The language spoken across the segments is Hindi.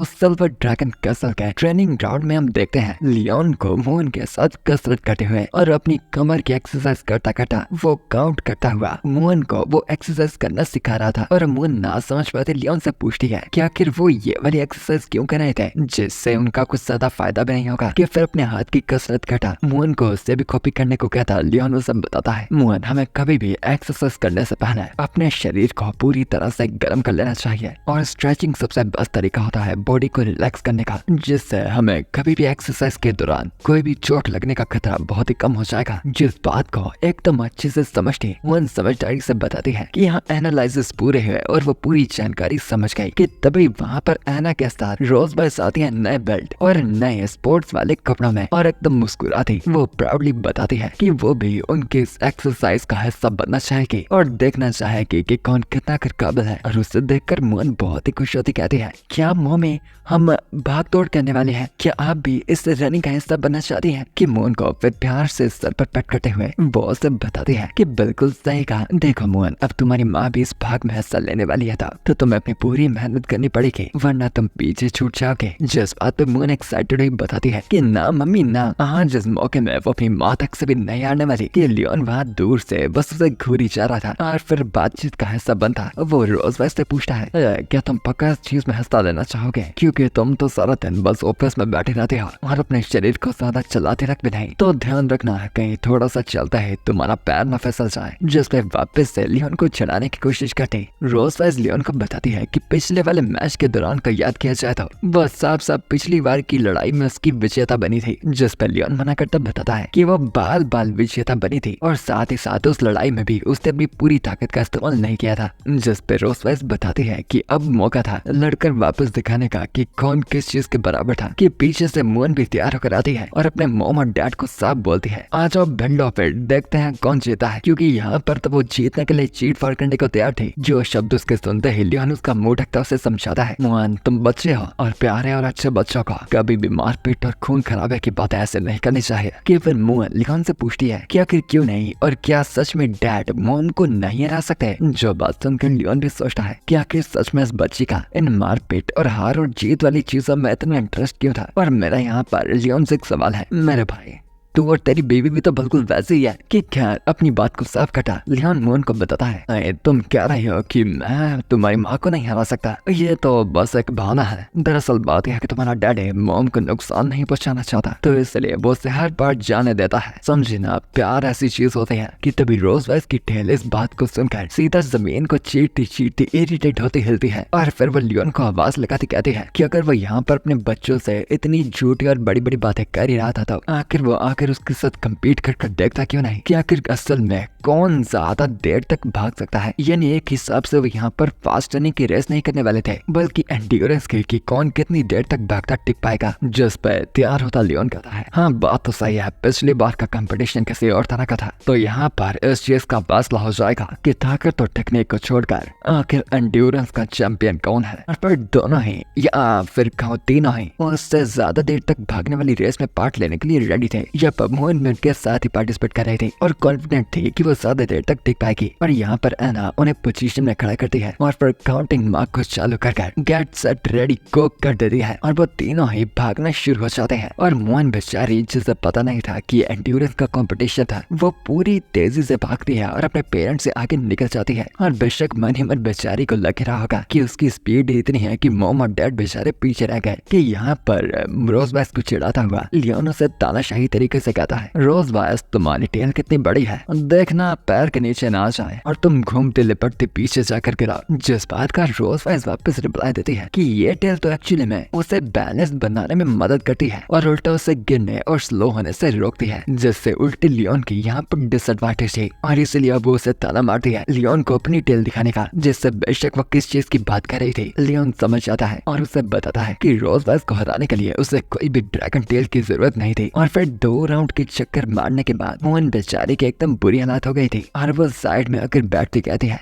सिल्वर ड्रैगन कैसल के ट्रेनिंग ग्राउंड में हम देखते हैं लियोन को मून के साथ कसरत करते हुए और अपनी कमर की एक्सरसाइज करता करता वो काउंट करता हुआ मून को वो एक्सरसाइज करना सिखा रहा था। और मून ना समझ पाते लियोन से पूछती है कि आखिर वो ये वाली एक्सरसाइज क्यों कर रहे थे जिससे उनका कुछ ज्यादा फायदा भी नहीं होगा, कि फिर अपने हाथ की कसरत करता। मून को उससे भी कॉपी करने को कहता। लियोन उसे बताता है मून हमें कभी भी एक्सरसाइज करने से पहले अपने शरीर को पूरी तरह से गर्म कर लेना चाहिए और स्ट्रेचिंग सबसे बेस्ट तरीका होता है बॉडी को रिलैक्स करने का, जिससे हमें कभी भी एक्सरसाइज के दौरान कोई भी चोट लगने का खतरा बहुत ही कम हो जाएगा। जिस बात को एकदम अच्छे से समझती वन समझदारी से बताती है कि यहाँ एनालिसिस पूरे हुए और वो पूरी जानकारी समझ गई कि तभी वहाँ पर एना के साथ रोज बाइस आती है नए बेल्ट और नए स्पोर्ट्स वाले कपड़ों में और एकदम मुस्कुराती वो प्राउडली बताती है कि वो भी उनके इस एक्सरसाइज का हिस्सा बनना चाहेगी और देखना चाहेगी कि कौन कितना कर काबिल है। और उसे देखकर मोहन बहुत ही खुश होती कहती है क्या मम्मी हम भाग दौड़ करने वाले हैं, क्या आप भी इस रनिंग का हिस्सा बनना चाहती हैं? कि मोहन को फिर प्यार से सर पर पैट करते हुए बॉस से बताती है कि बिल्कुल सही कहा। देखो मोहन अब तुम्हारी माँ भी इस भाग में हिस्सा लेने वाली है तो तुम्हें अपनी पूरी मेहनत करनी पड़ेगी वरना तुम पीछे छूट जाओगे। जिस बात पे मोहन एक्साइटेड हुई बताती है कि ना मम्मी ना, आज जिस मौके में वो अपनी माँ तक से भी नहीं आने वाली। कि लियोन वहाँ दूर से बस उसे घूरी जा रहा था और फिर बातचीत का हिस्सा बनता। वो रोज से पूछता है क्या तुम पक्का इस चीज में हिस्सा लेना चाहोगे, क्योंकि तुम तो सारा दिन बस ऑफिस में बैठे रहते हो और अपने शरीर को ज्यादा चलाते रख भी नहीं, तो ध्यान रखना कहीं थोड़ा सा चलता है तुम्हारा पैर न फिसल जाए। जिस पे वापस से लियोन को छड़ाने की कोशिश करती रोज लियोन को बताती है कि पिछले वाले मैच के दौरान का याद किया जाए तो वह साफ पिछली बार की लड़ाई में उसकी विजेता बनी थी। जिस पर लियोन मना करता बताता है कि वो बाल बाल विजेता बनी थी और साथ ही साथ उस लड़ाई में भी उसने अपनी पूरी ताकत का इस्तेमाल नहीं किया था। जिस पे रोज बताती है कि अब मौका था लड़कर वापस दिखाने का कि कौन किस चीज के बराबर था। कि पीछे से मोहन भी तैयार होकर आती है और अपने मॉम और डैड को साफ बोलती है आ जाओ भिड़ो फिर देखते हैं कौन जीता है, क्योंकि यहाँ पर तो वो जीतने के लिए चीट फाड़ करने को तैयार थी। जो शब्द उसके सुनते ही लियोन उसका मुंह ढकता उसे समझाता है मोहन तुम बच्चे हो और प्यारे और अच्छे बच्चों को कभी भी मारपीट और खून खराबे की बातें ऐसे नहीं करनी चाहिए। कि फिर मोहन लियोन से पूछती है कि आखिर क्यों नहीं और क्या सच में डैड मोहन को नहीं हरा सकते। जो बात सुनकर लियोन भी सोचता है कि आखिर सच में इस बच्ची का इन मारपीट और हार और जीत वाली चीजों में इतना इंटरेस्ट क्यों था। और मेरा यहाँ पर लियोन से एक सवाल है मेरे भाई, तू और तेरी बेबी भी तो बिल्कुल वैसे ही है। कि खैर अपनी बात को साफ कटा लियोन मोहन को बताता है तुम कह रही हो कि मैं तुम्हारी माँ को नहीं हरा सकता, ये तो बस एक बहाना है। दरअसल बात यह है कि तुम्हारा डैडी मॉम को नुकसान नहीं पहुंचाना चाहता तो इसलिए वो उसे हर बार जाने देता है। समझे ना, प्यार ऐसी चीज होती है कि तभी रोज की टेल इस बात को सुनकर सीधा जमीन को चीरती चीरती इरिटेट होती हिलती है और फिर वो लियोन को आवाज लगाती कहती है कि अगर वो यहाँ पर अपने बच्चों से इतनी झूठी और बड़ी बड़ी बातें कर ही रहा था तो आखिर वो उसके साथ कम्पीट कर देखता क्यों नहीं कि आखिर असल में कौन ज्यादा देर तक भाग सकता है। यानी एक हिसाब से वो यहाँ पर फास्ट रनिंग की रेस नहीं करने वाले थे बल्कि एंड्योरेंस की कि कौन कितनी देर तक भागता टिक पाएगा। जिस पर तैयार होता लियोन कहता है हाँ बात तो सही है, पिछली बार का कंपटीशन किसी और तरह का था तो यहाँ पर इस चीज का फैसला हो जाएगा कि ताकत और टेक्निक को छोड़कर आखिर एंड्योरेंस का चैंपियन कौन है। और फिर दोनों ही या फिर तीनों ही उससे ज्यादा देर तक भागने वाली रेस में पार्ट लेने के लिए रेडी थे। जब मोहन में उनके साथ ही पार्टिसिपेट कर रही थी और कॉन्फिडेंट थी कि वो ज्यादा देर तक टिक पाएगी। और यहाँ पर एना उन्हें पोजीशन में खड़ा करती है और फिर काउंटिंग मार्क को चालू कर गेट सेट रेडी गो कर देती है और वो तीनों ही भागना शुरू हो जाते हैं। और मोहन बेचारी जिसे पता नहीं था कि एंड्योरेंस का कंपटीशन था वो पूरी तेजी से भागती है और अपने पेरेंट्स से आगे निकल जाती है। और बेशक मन ही मन बेचारी को लग रहा होगा कि उसकी स्पीड इतनी है कि मॉम और डैड बेचारे पीछे रह गए। कि यहाँ पर रोज को चिढ़ाता हुआ लियोन उसे तानाशाही तरीके से कहता है रोज तुम्हारी टेल कितनी बड़ी है, देखना पैर के नीचे ना आ जाए और तुम घूमते लिपटते पीछे जाकर गिराओ। जिस बात का रोज वापस रिप्लाई देती है कि ये टेल तो एक्चुअली में उसे बैलेंस बनाने में मदद करती है और उल्टा उसे गिरने और स्लो होने से रोकती है, जिससे उल्टे लियोन की यहाँ पर डिसएडवांटेज है और इसलिए अब वो उसे ताना मारती है लियोन को अपनी टेल दिखाने का। जिससे बेशक वो किस चीज की बात कर रही थी लियोन समझ जाता है और उसे बताता है कि रोज को हराने के लिए उसे कोई भी ड्रैगन टेल की जरूरत नहीं थी। और फिर 2 राउंड के चक्कर मारने के बाद मोहन बेचारी की एकदम बुरी हालत हो गई थी और वो साइड में आकर बैठती कहती है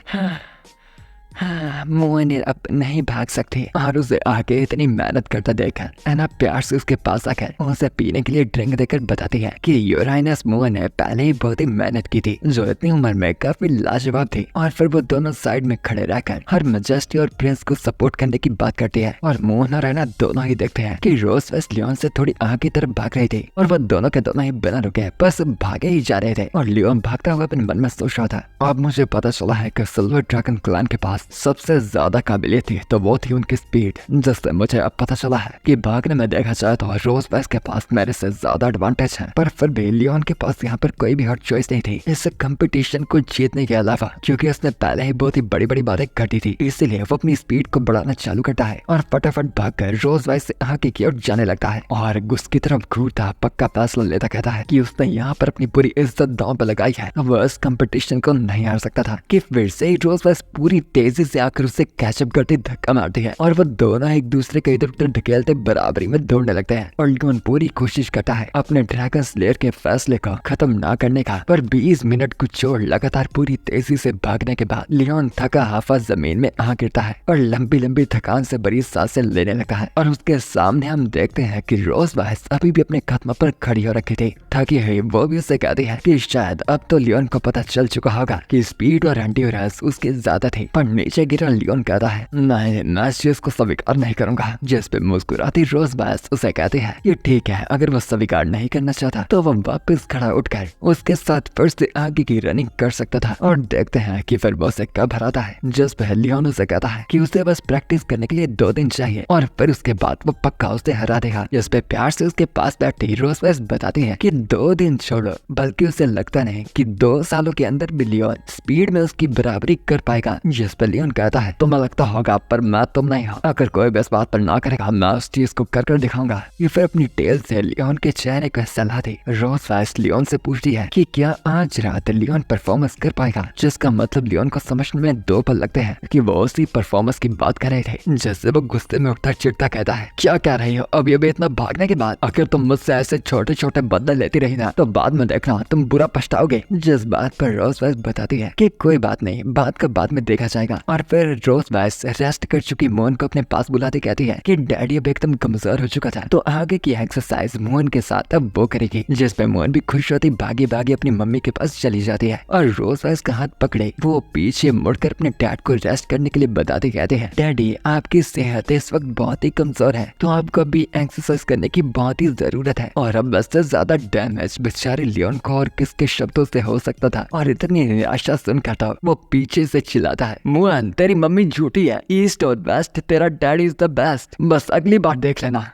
मोहन अब नहीं भाग सकती और उसे आगे इतनी मेहनत करता देखकर एना प्यार से उसके पास आकर उसे पीने के लिए ड्रिंक देकर बताती है कि यूराइनस मोहन ने पहले ही बहुत ही मेहनत की थी, जो इतनी उम्र में काफी लाजवाब थी। और फिर वो दोनों साइड में खड़े रहकर हर मजेस्टी और प्रिंस को सपोर्ट करने की बात करती है। और मोहन और एना दोनों ही देखते हैं कि रोज वेस्ट लियोन से थोड़ी आगे तरफ भाग रही थी और वो दोनों के दोनों ही बिना रुके बस भागे ही जा रहे थे। और लियोन भागता हुआ अपने मन में सोच रहा था, अब मुझे पता चला है कि सिल्वर ड्रैगन क्लैन के पास सबसे ज्यादा काबिलियत थी तो वो थी उनकी स्पीड, जिससे मुझे अब पता चला है कि भागने में देखा जाए तो रोज वेस्ट के पास मेरे से ज्यादा एडवांटेज है। पर फिर भी लियोन के पास यहाँ पर कोई भी हर चॉइस नहीं थी इस कंपटीशन को जीतने के अलावा, क्योंकि उसने पहले ही बहुत ही बड़ी बड़ी बातें कर दी थी। इसीलिए वो अपनी स्पीड को बढ़ाना चालू करता है और फटाफट भागकर रोज वेस्ट से आगे की ओर जाने लगता है और उसकी तरफ घूरता पक्का फैसला लेता कहता है कि उसने यहाँ पर अपनी पूरी इज्जत दांव पर लगाई है, वो इस कंपटीशन को नहीं हार सकता था। कि फिर से ही रोज वेस्ट पूरी तेजी से आकर उसे कैचअप करती धक्का मारती है और वो दोनों एक दूसरे को इधर उधर ढकेलते बराबरी में दौड़ने लगते हैं। और लियोन पूरी कोशिश करता है अपने ड्रैगन स्लेयर के फैसले को खत्म ना करने का, पर 20 मिनट को छोड़ लगातार पूरी तेजी से भागने के बाद लियोन थका हाफा जमीन में आ गिरता है और लंबी लंबी थकान से बड़ी सांसें लेने लगता है। और उसके सामने हम देखते हैं कि रोज वेस्ट अभी भी अपने कदम पर खड़ी हो रखी थी। थकी हुई वो भी उससे कहती है कि शायद अब तो लियोन को पता चल चुका होगा कि स्पीड और एंड्योरेंस उसकी ज्यादा थी। पर नीचे गिरा लियोन कहता है, नहीं मैं इस चीज को स्वीकार नहीं करूंगा। जिस पे मुस्कुराती रोज वेस्ट उसे कहती है कि ठीक है, अगर वो स्वीकार नहीं करना चाहता तो वो वापस खड़ा उठकर उसके साथ फिर से आगे की रनिंग कर सकता था। और देखते हैं कि फिर वो उसे कब हराता है। जिस पे लियोन उसे कहता है कि उसे बस प्रैक्टिस करने के लिए 2 दिन चाहिए और फिर उसके बाद वो पक्का उसे हरा देगा। जिस पे प्यार से उसके पास बैठी रोज वेस्ट बताती है कि 2 दिन छोड़ो, बल्कि उसे लगता नहीं कि 2 सालों के अंदर भी लियोन स्पीड में उसकी बराबरी कर पाएगा। जिस पे लियोन कहता है, तुम्हें लगता होगा पर मैं तुम नहीं हो, अगर कोई भी इस बात पर ना करेगा मैं उस चीज को कर दिखाऊंगा। ये फिर अपनी टेल से लियोन के चेहरे को सलाह दी। रोज वेस्ट लियोन से पूछती है कि क्या आज रात लियोन परफॉर्मेंस कर पाएगा, जिसका मतलब लियोन को समझने में 2 पल लगते हैं कि वो उसी परफॉर्मेंस की बात कर रहे थे। जैसे वो गुस्से में उठता चिढ़ता कहता है, क्या कह रही हो अब ये भी इतना भागने के बाद? अगर तुम मुझसे ऐसे छोटे छोटे बदले लेती रही ना तो बाद में देखना तुम बुरा पछताओगे। जिस बात पर रोज वेस्ट बताती है कि कोई बात नहीं, बात का बाद में देखा जाएगा। और फिर रोज वेस्ट रेस्ट कर चुकी मोहन को अपने पास बुलाती कहती है कि डैडी अब एकदम कमजोर हो चुका था तो आगे की एक्सरसाइज मोहन के साथ अब वो करेगी। जिस पे मोहन भी खुश होती भागी भागी अपनी मम्मी के पास चली जाती है और रोज वेस्ट का हाथ पकड़े वो पीछे मुड़कर अपने डैड को रेस्ट करने के लिए बताते कहते हैं, डैडी आपकी सेहत इस वक्त बहुत ही कमजोर है तो आपको अभी एक्सरसाइज करने की बहुत ही जरूरत है। और अब बस से ज्यादा डैमेज बेचारे लियोन को और किसके शब्दों से हो सकता था। और इतनी निराशा सुनकर था वो पीछे से चिल्लाता है, मोहन तेरी मम्मी झूठी है, ईस्ट और वेस्ट तेरा डैडी इज द बेस्ट, बस अगली बार देख लेना।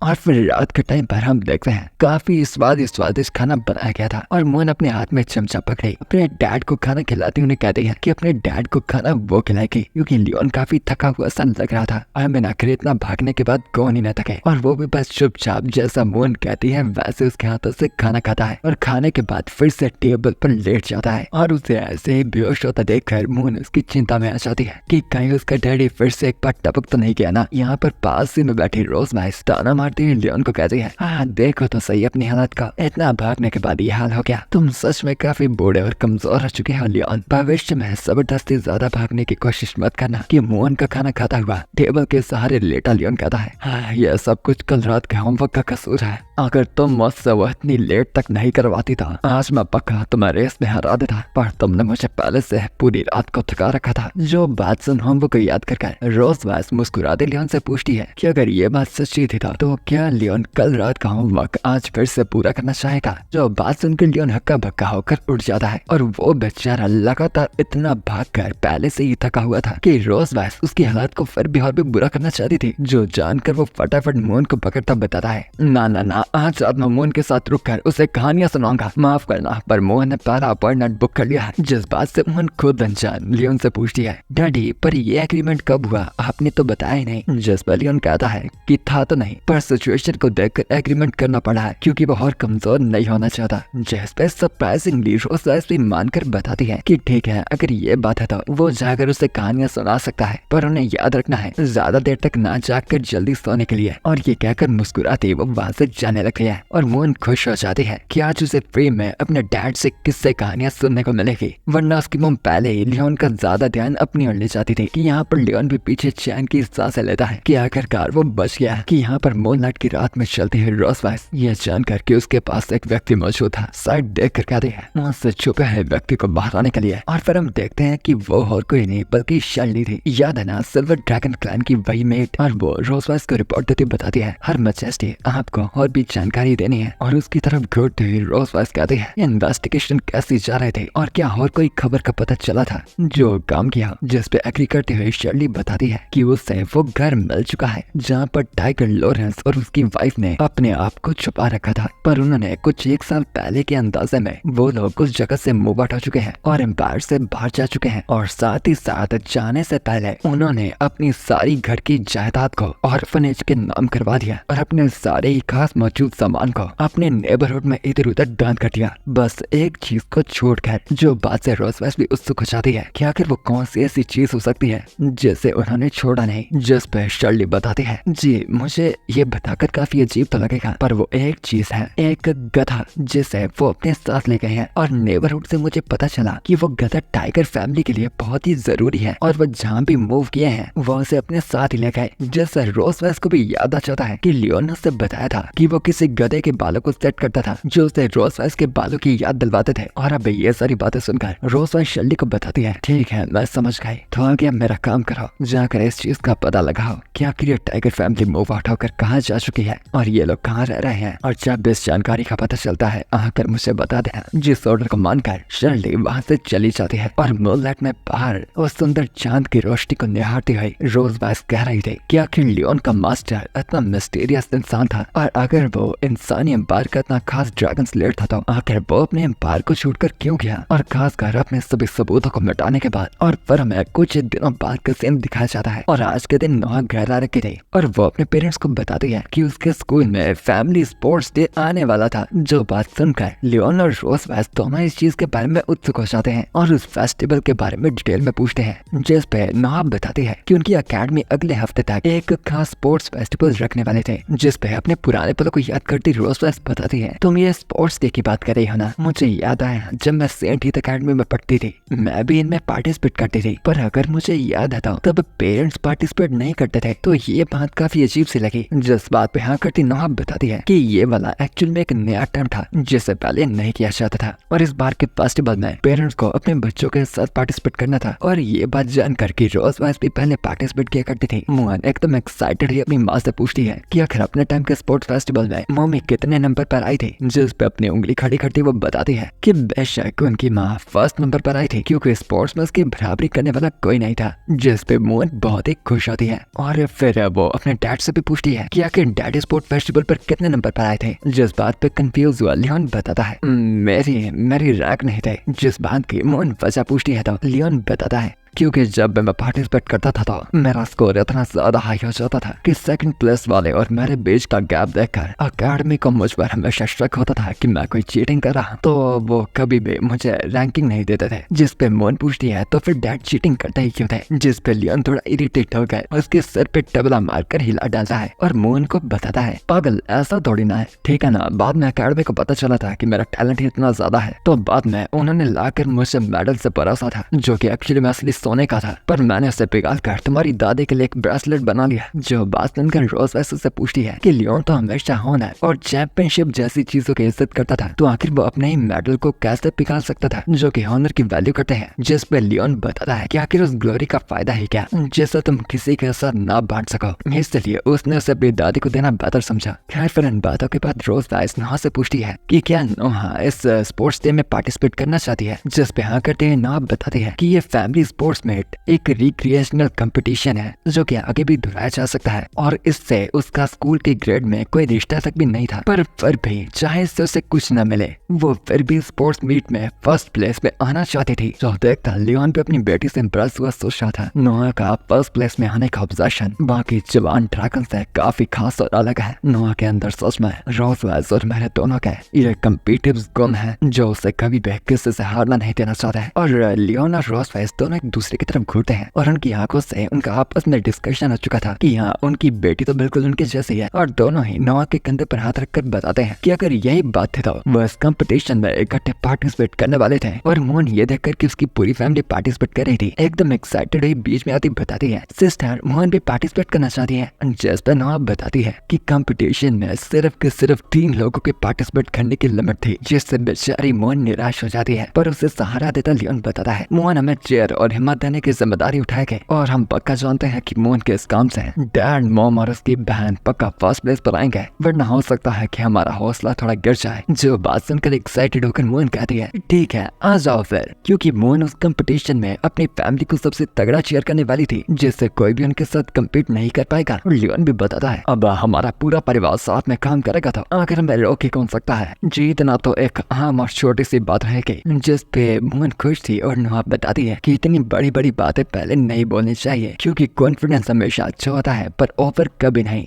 और फिर रात के टाइम पर हम देखते हैं काफी स्वादिष्ट खाना बनाया गया था और मोहन अपने हाथ में चमचा पकड़े अपने डैड को खाना खिलाती उन्हें कहती है कि अपने डैड को खाना वो खिलाएगी, क्योंकि लियोन काफी थका हुआ सा लग रहा था। और आखिर इतना भागने के बाद कौन ही न थके और वो भी बस चुपचाप जैसा मोहन कहती है वैसे उसके हाथों से खाना खाता है और खाने के बाद फिर से टेबल पर लेट जाता है। और उसे ऐसे ही बेहोश होता देखकर मोहन उसकी चिंता में आ जाती है कि कहीं उसका डैडी फिर से एक बार टपक तो नहीं गया ना। यहाँ पर पास ही में बैठी रोज वेस्ट ताना मारती है लियोन को कहती है, हाँ देखो तो सही अपनी हालत का, इतना भागने के बाद ये हाल हो गया, तुम सच में काफी बूढ़े और कमजोर हो चुके हो लियोन। भविष्य में जबरदस्ती ज्यादा भागने की कोशिश मत करना। कि मोहन का खाना खाता हुआ टेबल के सहारे लेटा लियोन कहता है, हाँ यह सब कुछ कल रात के होमवर्क का कसूर है, अगर तुम मुझसे वो इतनी लेट तक नहीं करवाती था आज मैं पक्का तुम्हें रेस में हरा देता, पर तुमने मुझे पहले से पूरी रात को थका रखा था। जो बात सुन होमवर्क को याद कर रोज वेस्ट मुस्कुराते लियोन से पूछती है कि अगर ये बात सच्ची थी तो क्या लियोन कल रात का होमवर्क आज फिर से पूरा करना चाहेगा। जो बात सुनकर लियोन हक्का बक्का होकर उठ जाता है और वो बेचारा लगातार इतना भागकर पहले से ही थका हुआ था कि रोज वेस्ट उसकी हालत को फिर भी और भी बुरा करना चाहती थी। जो जानकर वो फटाफट मोहन को पकड़ता बताता है, ना ना ना आज रात मैं मोहन के साथ रुक कर उसे कहानियां सुनाऊंगा, माफ करना पर मोहन ने पहला अपॉइंटमेंट बुक कर लिया है। जिस बात से मोहन खुद अनजान लियोन से पूछती है, डैडी पर ये एग्रीमेंट कब हुआ, आपने तो बताया ही नहीं। जिस पर लियोन कहता है कि था तो नहीं पर सिचुएशन को देखकर एग्रीमेंट करना पड़ा है क्योंकि वो और कमजोर नहीं होना चाहता। जिस पे सरप्राइजिंगली रोज वाइस भी मानकर बताती है कि ठीक है, अगर ये बात है तो वो जाकर उसे कहानियां सुना सकता है, पर उन्हें याद रखना है ज्यादा देर तक ना जाकर जल्दी सोने के लिए। और ये कहकर मुस्कुराती वो वहाँ से जाने लगती है और मून खुश हो जाती है कि आज उसे फ्री में अपने डैड से किस्से कहानियां सुनने को मिलेगी, वरना उसकी मम पहले ही लियोन का ज्यादा ध्यान अपनी ओर ले जाती थी कि यहाँ पर लियोन भी पीछे चैन की सांसें लेता है कि आखिरकार वो बच गया कि यहाँ पर मूनलाइट की रात में चलती है रोज वाइस ये जानकर कि उसके पास एक व्यक्ति मौजूद था। साइड देख कर कहती है वहाँ से छुपे है व्यक्ति को बाहर आने के लिए, और फिर हम देखते हैं कि वो और कोई नहीं बल्कि शर्ली थी। याद है ना, सिल्वर ड्रैगन क्लैन की वही मेट। और वो रोज वाइस को रिपोर्ट देती बताती है हर मैजेस्टी आपको और भी जानकारी देनी है, और उसकी तरफ घूरते हुए रोज वाइस कहती है इन्वेस्टिगेशन कैसी जा रहे थे और क्या और कोई खबर का पता चला था जो काम किया। जिस पे एग्री करते हुए शर्ली बताती है कि उसे वो घर मिल चुका है जहाँ पर टाइगर लॉरेंस और उसकी वाइफ ने अपने आप को छुपा रखा था, पर उन्होंने कुछ 1 साल पहले के अंदाजे में वो लोग उस जगह से मूव आउट हो चुके हैं और एम्पायर से बाहर जा चुके हैं। और साथ ही साथ जाने से पहले उन्होंने अपनी सारी घर की जायदाद को ऑर्फनेज के नाम करवा दिया और अपने सारे ही खास मौजूद सामान को अपने नेबरहुड में इधर उधर दान कर दिया, बस एक चीज को छोड़कर। जो बात से रोज वाइस भी उत्सुक हो जाती है कि आखिर वो कौन सी ऐसी चीज हो सकती है जिसे उन्होंने छोड़ा नहीं। जिस पे शर्ली बताती है जी मुझे ये बताकर काफी अजीब तो लगेगा, पर वो एक चीज है, एक गधा जिसे वो अपने साथ ले गए हैं, और नेबरहुड से मुझे पता चला कि वो गधा टाइगर फैमिली के लिए बहुत ही जरूरी है और वो जहाँ भी मूव किए हैं वो उसे अपने साथ ही ले गए। जिससे रोज वाइस को भी याद आ जाता है कि लियोन ने उसे बताया था कि वो किसी गधे के बालों को सेट करता था जो उसे रोज वाइस के बालों की याद दिलवाते थे। और अब ये सारी बातें सुनकर रोज वाइस शर्ली को बताती है ठीक है मैं समझ गई, तो आगे अब मेरा काम करो, जाकर इस चीज का पता लगाओ कि आखिर ये टाइगर फैमिली मूव आउट होकर कहाँ जा चुकी है और ये लोग कहाँ रह रहे हैं, और जब इस जानकारी का पता चलता है आकर मुझे बता देना। जिस ऑर्डर को मानकर शर्ली वहाँ से चली जाती है और मूनलाइट में बाहर उस सुंदर चांद की रोशनी को निहारती हुई रोज वाइस कह रही थी कि आखिर लियोन का मास्टर इतना मिस्टीरियस इंसान था, और अगर वो इंसानी एम्पायर का इतना खास ड्रैगन स्लेयर था तो आखिर वो अपने एम्पायर को छोड़कर क्यों गया, और खासकर अपने सभी सबूतों को मिटाने के बाद। और फिर हमें कुछ दिनों बाद का सीन दिखाया जाता है और आज के दिन नोहा घर आ रखी थी और वो अपने पेरेंट्स को बताती है कि उसके स्कूल में फैमिली स्पोर्ट्स डे आने वाला था। जो बात सुनकर लियोन और रोज वाइस दोनों इस चीज के बारे में उत्सुक हो जाते हैं और उस फेस्टिवल के बारे में डिटेल में पूछते हैं। जिस पे नोहा बताती है कि उनकी अकेडमी अगले हफ्ते तक एक खास स्पोर्ट्स फेस्टिवल रखने वाले थे। जिस पे अपने पुराने पलों को याद करती रोज वाइस बताती है तुम ये स्पोर्ट्स डे की बात कर रही हो ना, मुझे याद आया जब मैं सेंट हीथ अकेडमी में पढ़ती थी मैं भी इनमें पार्टिसिपेट करती थी, पर अगर मुझे याद है तो तब पेरेंट्स पार्टिसिपेट नहीं करते थे, तो ये बात काफी अजीब सी लगी। जिस बात पे हाँ करती नोहा बताती है कि ये वाला एक्चुअल में एक नया टर्म था जिसे पहले नहीं किया जाता था, और इस बार के फेस्टिवल में पेरेंट्स को अपने बच्चों के साथ पार्टिसिपेट करना था। और ये बात जानकर कि रोज वाइस भी पहले पार्टिसिपेट किया करती थी, मोहन एकदम एक्साइटेड ही अपनी माँ से पूछती है कि आखिर अपने टाइम के स्पोर्ट्स फेस्टिवल में मम्मी कितने नंबर पर आई थी। जिस पे अपनी उंगली खड़ी करती वो बताती है कि बेशक उनकी माँ फर्स्ट नंबर पर आई थी क्योंकि स्पोर्ट्स में उसकी बराबरी करने वाला कोई नहीं था। जिस पे मोहन बहुत ही खुश होती है और फिर वो अपने डैड से भी पूछती है कि आखिर डैडी स्पोर्ट फेस्टिवल पर कितने नंबर पर आए थे। जिस बात पे कंफ्यूज हुआ लियोन बताता है मेरी रैंक नहीं थे। जिस बात की मोहन वजह पूछती है तो लियोन बताता है क्योंकि जब मैं पार्टिसिपेट करता था तो मेरा स्कोर इतना ज्यादा हाई हो जाता था कि सेकंड प्लेस वाले और मेरे बीच का गैप देखकर अकेडमी को मुझ पर हमेशा शक होता था कि मैं कोई चीटिंग कर रहा, तो वो कभी भी मुझे रैंकिंग नहीं देते थे। जिस पे मोहन पूछती है तो फिर डैड चीटिंग करते ही क्यों थे। जिस पे लियोन थोड़ा इरिटेट हो गए, उसके सर पे टबला मारकर हिला डालता है और मोहन को बताता है पागल ऐसा थोड़ी ना है, ठीक है ना। बाद में अकेडमी को पता चला था कि मेरा टैलेंट ही इतना ज्यादा है, तो बाद में उन्होंने लाकर मुझसे मेडल से परोसा था जो कि एक्चुअली में असली सोने का था, पर मैंने उसे पिघाल कर तुम्हारी दादी के लिए एक ब्रेसलेट बना लिया। जो बात सुनकर रोज वाइस उससे पूछती है कि लियोन तो हमेशा होनर और चैंपियनशिप जैसी चीजों की इज्जत करता था, तो आखिर वो अपने ही मेडल को कैसे पिघाल सकता था जो कि हॉनर की वैल्यू करते हैं। जिस पे लियोन बताता है कि आखिर उस ग्लोरी का फायदा ही क्या जिससे तुम किसी के साथ ना बांट सको, इसलिए उसने उसे अपनी दादी को देना बेहतर समझा। खैर फिर इन बातों के बाद रोज वाइस नोहा से पूछती है कि क्या नोहा इस स्पोर्ट्स डे में पार्टिसिपेट करना चाहती है। जिस पे हाँ करते हुए नोहा बताती है कि ये फैमिली स्पोर्ट्स स्पोर्ट्स मीट एक रिक्रिएशनल कंपटीशन है जो कि आगे भी दोहराया जा सकता है और इससे उसका स्कूल के ग्रेड में कोई रिश्ता तक भी नहीं था, पर फिर भी चाहे इससे उसे कुछ न मिले वो फिर भी स्पोर्ट्स मीट में फर्स्ट प्लेस पे आना चाहती थी। जो देखता लियोन भी अपनी बेटी से इम्प्रेस हुआ सोच रहा था। नोआ का फर्स्ट प्लेस में आने का ऑब्जेक्शन बाकी जवान ड्रैगन से काफी खास और अलग है। नोआ के अंदर सच में रोजवेज और मेरे दोनों के ये कम्पिटिटिव गुण है जो उसे कभी भी किसी से हारना नहीं देना चाहता है। और लियोन और रोजवेज दोनों एक दूसरे की तरफ घूरते हैं और उनकी आंखों से उनका आपस में डिस्कशन हो चुका था कि हाँ उनकी बेटी तो बिल्कुल उनके जैसी है और दोनों ही नोआ के कंधे पर हाथ रखकर बताते हैं कि अगर यही बात थी तो वह इस कंपटीशन में इकट्ठे पार्टिसिपेट करने वाले थे। और मोहन ये देखकर कि उसकी पूरी फैमिली पार्टिसिपेट कर रही थी एकदम एक्साइटेड हुई बीच में आती बताती है सिस्टर मोहन भी पार्टिसिपेट करना चाहती है। जिस पर नोआ बताती है कि कंपटीशन में सिर्फ के सिर्फ 3 लोगों के पार्टिसिपेट करने की लिमिट थी, जिससे बेचारी मोहन निराश हो जाती है। पर उसे सहारा देता लियोन बताता है मोहन हमें चेयर और हिम्मत देने की जिम्मेदारी उठाएगा और हम पक्का जानते हैं कि मोहन के इस काम से डैड मॉम और उसकी बहन पक्का फर्स्ट प्लेस पर आएंगे, वरना हो सकता है कि हमारा हौसला थोड़ा गिर जाए। जो बात सुनकर एक्साइटेड होकर मोहन कहती है ठीक है आ जाओ फिर, क्योंकि मोहन उस कंपटीशन में अपनी फैमिली को सबसे तगड़ा चेयर करने वाली थी जिससे कोई भी उनके साथ कम्पीट नहीं कर पाएगा। और लियोन भी बताता है अब हमारा पूरा परिवार साथ में काम करेगा तो आखिर में रोक ही कौन सकता है, जीतना तो एक आम और छोटी सी बात रहेगी। जिस पे मोहन खुश थी और नोआ बताती है कि इतनी बड़ी बड़ी बातें पहले नहीं बोलनी चाहिए क्योंकि कॉन्फिडेंस हमेशा अच्छा होता है पर ओवर कभी नहीं।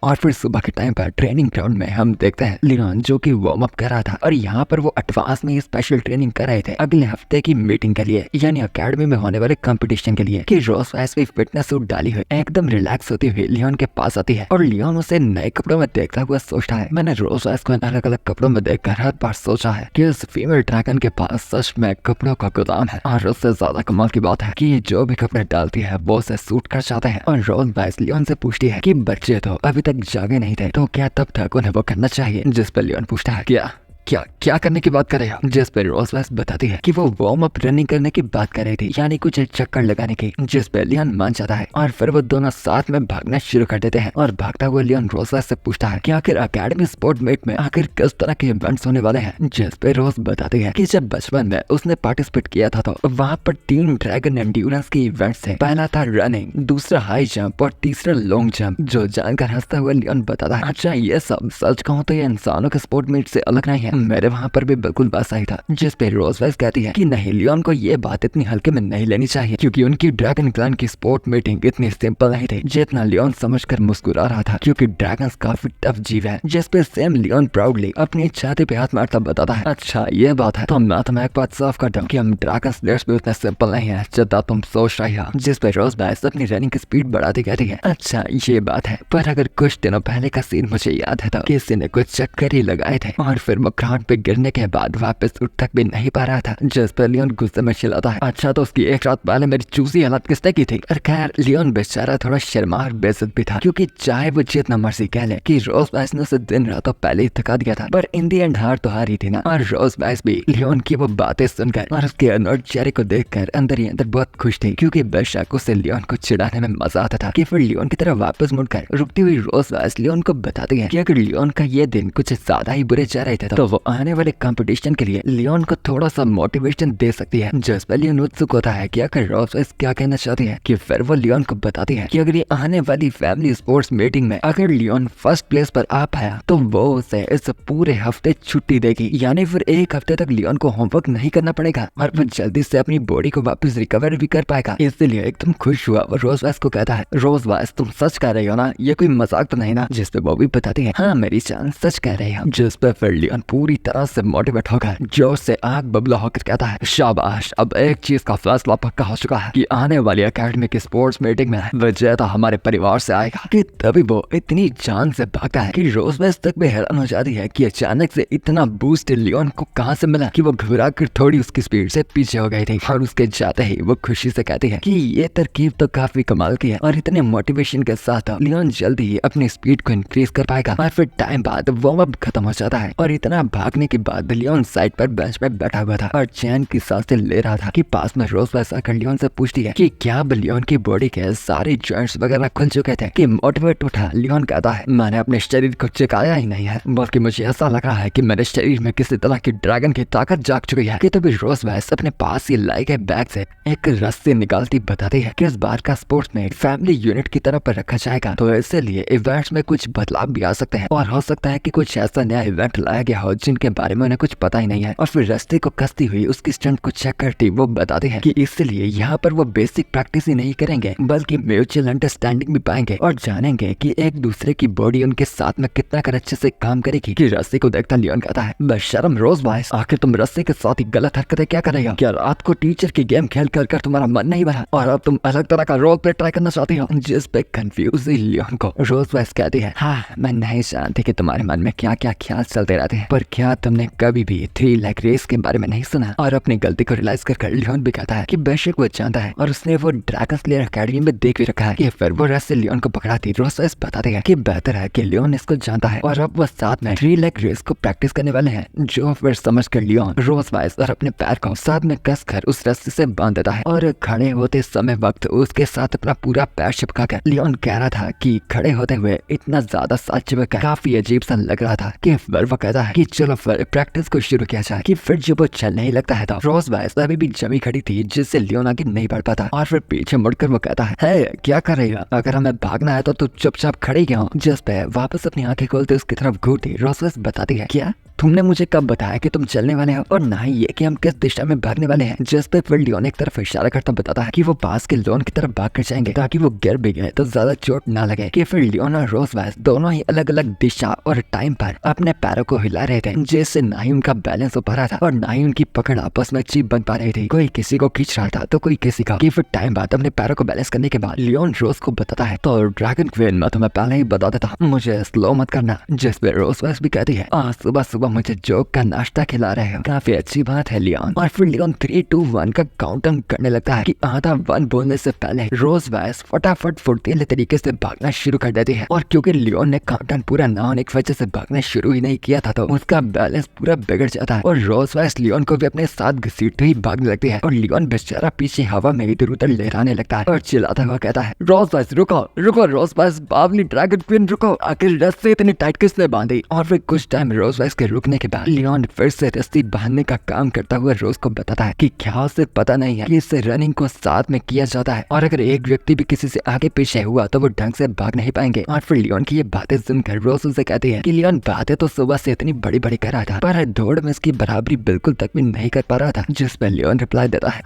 और फिर सुबह के टाइम पर ट्रेनिंग ग्राउंड में हम देखते हैं लियोन जो कि वार्म अप कर रहा था और यहाँ पर वो एडवांस में स्पेशल ट्रेनिंग कर रहे थे अगले हफ्ते की मीटिंग के लिए, यानी अकेडमी में होने वाले कंपटीशन के लिए। कि रोज वैसे फिटनेस सूट डाली हुई एकदम रिलैक्स होती हुई लियोन के पास आती है और लियोन उसे नए कपड़ों में देखता हुआ सोचता है मैंने रोज वैस को अलग अलग कपड़ों में देखकर हर बार सोचा है कि उस फीमेल ड्रैगन के पास सच में कपड़ों का गोदाम है। और उससे ज्यादा कमाल की बात है कि ये जो भी कपड़े डालती है वो उसे सूट कर जाते हैं। और रोज वैस लियोन से पूछती है कि बच्चे तो अभी तक जागे नहीं थे तो क्या तब तक उन्हें वो करना चाहिए, जिस पर लियोन पूछता है क्या क्या क्या करने की बात कर रहे हो, जिस पर रोजवेस बताती है कि वो वार्म अप रनिंग करने की बात कर रही थी, यानी कुछ चक्कर लगाने की, जिस पर लियोन मान जाता है। और फिर वो दोनों साथ में भागना शुरू कर देते हैं और भागता हुआ लियोन रोजवेस से पूछता है कि आखिर अकेडमी स्पोर्ट मीट में आखिर किस तरह के इवेंट्स होने वाले हैं। जिस पे रोज बताती है कि जब बचपन में उसने पार्टिसिपेट किया था तो वहाँ पर 3 ड्रैगन एंड्योरेंस के इवेंट्स थे। पहला था रनिंग, दूसरा हाई जंप और तीसरा लॉन्ग जंप। जो जानकर हंसता हुआ लियोन बताता है अच्छा ये सब सच कहूँ तो ये इंसानों के स्पोर्ट मीट से अलग नहीं है, मेरे वहाँ पर भी बिल्कुल बस आई था। जिस पे रोजवेस कहती है कि नहीं लियोन को ये बात इतनी हल्के में नहीं लेनी चाहिए क्योंकि उनकी ड्रैगन क्लैन की स्पोर्ट मीटिंग इतनी सिंपल नहीं थी जितना लियोन समझकर मुस्कुरा रहा था, क्योंकि ड्रैगन्स काफी टफ जीव है। जिस पे सेम लियोन प्राउडली अपनी छाती पे हाथ मारता बताता है अच्छा ये बात है तो मैं तुम्हें एक बात साफ कर दूं कि हम ड्रैगन स्लेयर्स भी उतने सिंपल नहीं है जितना तुम सोच रही हो। जिस पे रोजवेस अपनी रनिंग की स्पीड बढ़ाती कहती है अच्छा ये बात है, पर अगर कुछ दिनों पहले का सीन मुझे याद है तो किसी ने कुछ चक्कर ही लगाए थे और फिर वो ग्राउंड पे गिरने के बाद वापस उठ तक भी नहीं पा रहा था। जिस पर लियोन गुस्से में चिल्लाता है अच्छा तो उसकी एक रात पहले मेरी चूसी हालत किसने की थी। और खैर लियोन बेचारा थोड़ा शर्मा और बेइज्जत भी था क्योंकि चाहे वो जितना मर्जी कह ले कि रोजवेस ने उसे दिन रात तो पहले ही थका दिया था, पर इन दी एंड हार तो हार ही थी ना। और रोजवेस भी लियोन की वो बातें सुनकर और उसके अनोट चेहरे को देखकर अंदर ही अंदर बहुत खुश थी, क्योंकि बेशक उसे लियोन को चिढ़ाने में मजा आता था। कि फिर लियोन की तरफ वापस मुड़कर रुकती हुई रोजवेस लियोन को बताती है कि अगर लियोन का ये दिन कुछ ज्यादा ही बुरे जा रहे थे तो वो आने वाले कंपटीशन के लिए लियोन को थोड़ा सा मोटिवेशन दे सकती है। जिस पर लियोन उत्सुक होता है कि आखिर रोजवेस क्या कहना चाहती है। कि फिर वो लियोन को बताती है कि अगर ये आने वाली फैमिली स्पोर्ट्स मीटिंग में अगर लियोन फर्स्ट प्लेस पर आ पाया तो वो उसे इस पूरे हफ्ते छुट्टी देगी, यानी फिर एक हफ्ते तक लियोन को होमवर्क नहीं करना पड़ेगा और वो जल्दी से अपनी बॉडी को वापस रिकवर भी कर पाएगा। इसलिए एकदम खुश हुआ वो रोजवेस को कहता है रोजवेस तुम सच कह रही हो ना, ये कोई मजाक तो नहीं ना। जिस पे वो भी बताती है हाँ मेरी जान सच कह रही हो। जिस पे फिर लियोन पूरी तरह से मोटिवेट होकर जोर से आग बबला होकर कहता है शाबाश, अब एक चीज का फैसला पक्का हो चुका है कि आने वाली एकेडमी की स्पोर्ट्स मीटिंग में विजेता हमारे परिवार से आएगा। कि तभी वो इतनी जान से भागता है कि रोजवेस तक भी हैरान हो जाती है कि अचानक से इतना बूस्ट लियोन को कहां से मिला कि वो घबरा कर थोड़ी उसकी स्पीड से पीछे हो गई थी। और उसके जाते ही वो खुशी से कहती है कि ये तरकीब तो काफी कमाल की है और इतने मोटिवेशन के साथ लियोन जल्दी ही अपनी स्पीड को इंक्रीज कर पाएगा। और फिर टाइम बाद वार्म अप खत्म हो जाता है और इतना भागने के बाद लियोन साइड पर बेंच पे बैठा हुआ था और चैन की सांसें ले रहा था कि पास में रोज वाइस आकर लियोन से पूछती है कि क्या अब लियोन की बॉडी के सारे जॉइंट्स वगैरह खुल चुके थे कि मोटिवेट उठा। लियोन कहता है मैंने अपने शरीर को चकाया ही नहीं है, बल्कि मुझे ऐसा लग रहा है कि मेरे शरीर में किसी तरह की ड्रैगन की ताकत जाग चुकी है। कि तभी रोज वाइस अपने पास ही लाई गए बैग से एक रस्सी निकालती बताती है कि इस बार का स्पोर्ट्स में फैमिली यूनिट की तरफ पर रखा जाएगा, तो इसलिए इवेंट्स में कुछ बदलाव भी आ सकते हैं और हो सकता है कि कुछ ऐसा नया इवेंट लाया गया हो जिनके बारे में उन्हें कुछ पता ही नहीं है। और फिर रस्ते को कसती हुई उसकी स्टंट को चेक करती वो बताती है कि इसलिए यहाँ पर वो बेसिक प्रैक्टिस ही नहीं करेंगे बल्कि म्यूचुअल अंडरस्टैंडिंग भी पाएंगे और जानेंगे कि एक दूसरे की बॉडी उनके साथ में कितना कर अच्छे से काम करेगी। कि रस्ते को देखता लियोन कहता है बेशर्म रोज वाइस, आखिर तुम रस्ते के साथ ही गलत हरकतें क्या कर रही हो? क्या रात को टीचर की गेम खेल कर तुम्हारा मन नहीं भरा और अब तुम अलग तरह का रोल प्ले ट्राई करना चाहती हो? जिस पे कंफ्यूज लियोन को रोज वाइस कहती है हाँ मैं नहीं जानती कि तुम्हारे मन में क्या क्या ख्याल चलते रहते हैं, पर क्या तुमने कभी भी 3 लाख रेस के बारे में नहीं सुना? और अपनी गलती को रियलाइज कर लियोन भी कहता है कि बेशक वो जानता है और उसने वो ड्रैगन स्लेयर एकेडमी में देख भी रखा है कि फिर वो रस्ते लियोन को पकड़ाती। रोज वाइस बताते हैं कि बेहतर है कि लियोन इसको जानता है और अब वो साथ में 3 लाख रेस को प्रैक्टिस करने वाले हैं, जो फिर समझ कर लियोन रोज वाइस और अपने पैर को साथ में कस कर उस रस्ते से बांध देता है और खड़े होते समय वक्त उसके साथ अपना पूरा पैर चिपका कर लियोन कह रहा था कि खड़े होते हुए इतना ज्यादा साथ चिपक काफी अजीब सा लग रहा था कि फिर वो कहता है कि चलो फिर प्रैक्टिस को शुरू किया जाए। कि फिर जब वो चलने ही लगता है तो रोज वाइस अभी भी जमी खड़ी थी जिससे लियोन आगे नहीं बढ़ पाता और फिर पीछे मुड़कर वो कहता है क्या कर रही है? अगर हमें भागना है तो तू चुपचाप खड़ी क्यों? जिस पे वापस अपनी आंखें खोलते उसकी तरफ घूरती रोज वाइस बताती है क्या तुमने मुझे कब बताया कि तुम चलने वाले हो और ना ही ये कि हम किस दिशा में भागने वाले हैं? जिस पे फिर लियोन एक तरफ इशारा करता बताता है कि वो पास के लॉन की तरफ भाग कर जाएंगे ताकि वो गिर भी गए तो ज्यादा चोट ना लगे। कि फिर लियोन और रोज वाइस दोनों ही अलग अलग दिशा और टाइम पर अपने पैरों को हिला रहे थे, जिससे ना ही उनका बैलेंस हो पा रहा था और ना ही उनकी पकड़ आपस में अच्छी बन पा रही थी। कोई किसी को खींच रहा था तो कोई किसी का। कि फिर टाइम बाद अपने पैरों को बैलेंस करने के बाद लियोन रोज को बताता है तो ड्रैगन क्वीन मैं तुम्हें पहले ही बता देता हूँ मुझे स्लो मत करना। जिस पे रोज वाइस भी कहती है आज सुबह सुबह मुझे जोक का नाश्ता खिला रहे हो, काफी अच्छी बात है लियोन। और फिर लियोन 3, 2, 1 का काउंटडाउन करने लगता है कि आधा 1 बोलने से पहले रोज वाइस फटाफट फुर्तीले तरीके से भागना शुरू कर देती है और क्योंकि लियोन ने काउंटडाउन पूरा ना होने की वजह से भागना शुरू ही नहीं किया था तो उसका बैलेंस पूरा बिगड़ जाता है और रोज वाइस लियोन को भी अपने साथ घसीटते ही भागने लगती है और लियोन बेचारा पीछे हवा में इधर उधर लहराने लगता है और चिल्लाता हुआ कहता है रोज वाइस रुको रुको, रोज वाइस बावली ड्रैगन क्वीन रुको, आखिर रस्सी इतनी टाइट किसने बांधी? और फिर कुछ टाइम रोज वाइस के रुकने के बाद लियोन फिर से रस्सी बांधने का काम करता हुआ रोज को बताता है कि क्या उसे पता नहीं है कि इससे रनिंग को साथ में किया जाता है और अगर एक व्यक्ति भी किसी से आगे पीछे हुआ तो वो ढंग से भाग नहीं पाएंगे। और फिर लियोन की ये बातें सुनकर रोज उसे कहती है कि लियोन बातें तो सुबह से इतनी बड़ी बड़ी कर रहा था पर दौड़ में इसकी बराबरी बिल्कुल तक भी नहीं कर पा रहा था। जिस पर लियोन रिप्लाई देता है